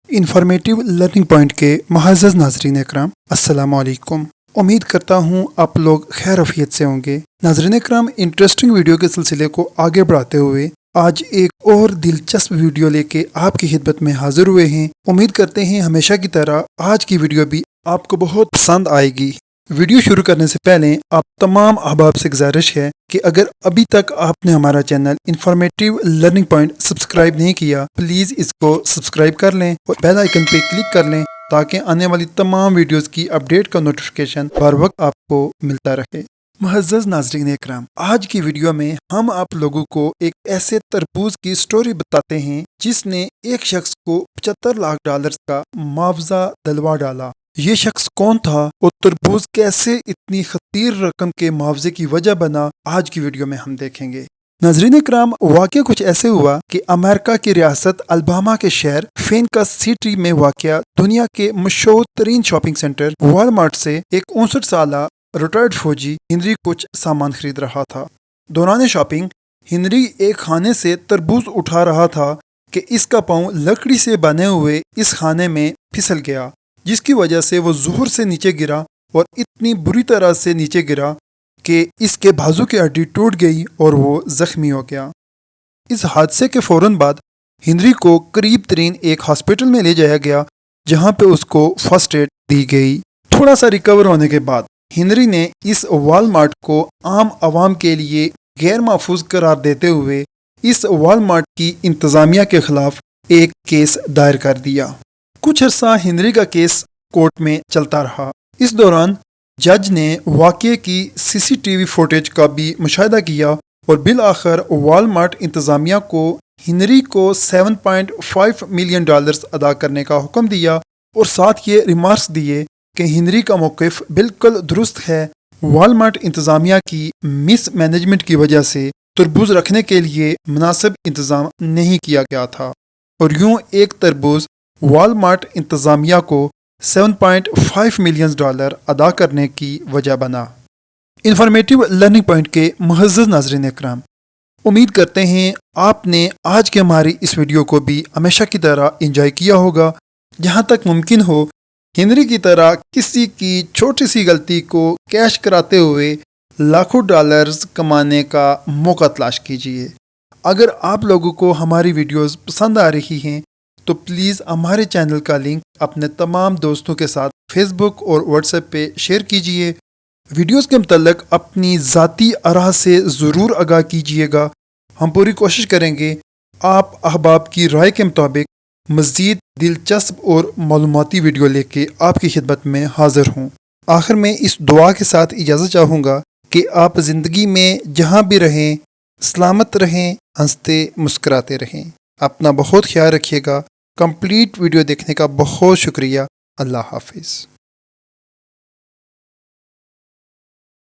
Informative learning point के मुअज़्ज़ज़ नाज़रीन इकराम, अस्सलामु अलैकुम। उम्मीद करता हूँ आप लोग खैर आफियत से होंगे। नाज़रीन इकराम, इंटरेस्टिंग वीडियो के सिलसिले को आगे बढ़ाते हुए आज एक और दिलचस्प वीडियो लेके आपकी खिदमत में हाजिर हुए हैं। उम्मीद करते हैं हमेशा की तरह आज की वीडियो भी आपको बहुत पसंद आएगी। वीडियो शुरू करने से पहले आप तमाम अहबाब से गुजारिश है कि अगर अभी तक आपने हमारा channel informative learning point subscribe नहीं किया, प्लीज़ इसको सब्सक्राइब कर लें और बेल आइकन पे क्लिक कर लें ताकि आने वाली तमाम वीडियोस की अपडेट का नोटिफिकेशन बर वक्त आपको मिलता रहे। मुअज़्ज़ज़ नाज़रीन इकराम, आज की वीडियो में हम आप लोगों को एक ऐसे तरबूज की स्टोरी बताते हैं जिसने एक शख्स को $75 लाख का मुआवजा दिलवा डाला। ये शख्स कौन था और तरबूज कैसे इतनी खतीर रकम के मुआवजे की वजह बना, आज की वीडियो में हम देखेंगे। नाज़रीन इकराम, वाक़या कुछ ऐसे हुआ कि अमेरिका की रियासत अलबामा के शहर फेनकस सिटी में वाक़या दुनिया के मशहूर तरीन शॉपिंग सेंटर वॉलमार्ट से एक 59 साला रिटायर्ड फौजी हेनरी कुछ सामान खरीद रहा था। दौरान शॉपिंग हेनरी एक खाने से तरबूज उठा रहा था कि इसका पाँव लकड़ी से बने हुए इस खाने में फिसल गया, जिसकी वजह से वो ज़ोर से नीचे गिरा और इतनी बुरी तरह से नीचे गिरा कि इसके बाजू की हड्डी टूट गई और वो ज़ख्मी हो गया। इस हादसे के फ़ौरन बाद हेनरी को करीब तरीन एक हॉस्पिटल में ले जाया गया, जहाँ पे उसको फर्स्ट एड दी गई। थोड़ा सा रिकवर होने के बाद हेनरी ने इस वॉलमार्ट को आम आवाम के लिए गैर महफूज करार देते हुए इस वॉलमार्ट की इंतज़ामिया के खिलाफ एक केस दायर कर दिया। कुछ अर्सा हेनरी का केस कोर्ट में चलता रहा। इस दौरान जज ने वाक़ये की सीसीटीवी फुटेज का भी मुशाहिदा किया और बिल आखिर वॉलमार्ट इंतज़ामिया को हेनरी को $7.5 मिलियन अदा करने का हुक्म दिया और साथ ये रिमार्क्स दिए कि हेनरी का मौक़िफ़ बिल्कुल दुरुस्त है। वॉलमार्ट इंतज़ामिया की मिस मैनेजमेंट की वजह से तरबूज रखने के लिए मुनासिब इंतज़ाम नहीं किया गया था और यूँ एक तरबूज वॉलमार्ट इंतज़ामिया को $7.5 मिलियन अदा करने की वजह बना। इंफॉर्मेटिव लर्निंग पॉइंट के मुअज़्ज़ज़ नाज़रीन इकराम, उम्मीद करते हैं आपने आज के हमारी इस वीडियो को भी हमेशा की तरह एंजॉय किया होगा। जहाँ तक मुमकिन हो हेनरी की तरह किसी की छोटी सी गलती को कैश कराते हुए लाखों डॉलर्स कमाने का मौका तलाश कीजिए। अगर आप लोगों को हमारी वीडियोस पसंद आ रही हैं तो प्लीज़ हमारे चैनल का लिंक अपने तमाम दोस्तों के साथ फेसबुक और व्हाट्सएप पे शेयर कीजिए। वीडियोस के मतलब अपनी ज़ाती आराह से ज़रूर आगाह कीजिएगा। हम पूरी कोशिश करेंगे आप अहबाब की राय के मुताबिक मज़ीद दिलचस्प और मालूमाती वीडियो लेके आपकी खिदमत में हाज़िर हूँ। आखिर में इस दुआ के साथ इजाज़त चाहूँगा कि आप ज़िंदगी में जहाँ भी रहें सलामत रहें, हंसते मुस्कुराते रहें। अपना बहुत ख्याल रखिएगा। कंप्लीट वीडियो देखने का बहुत शुक्रिया। अल्लाह हाफिज़।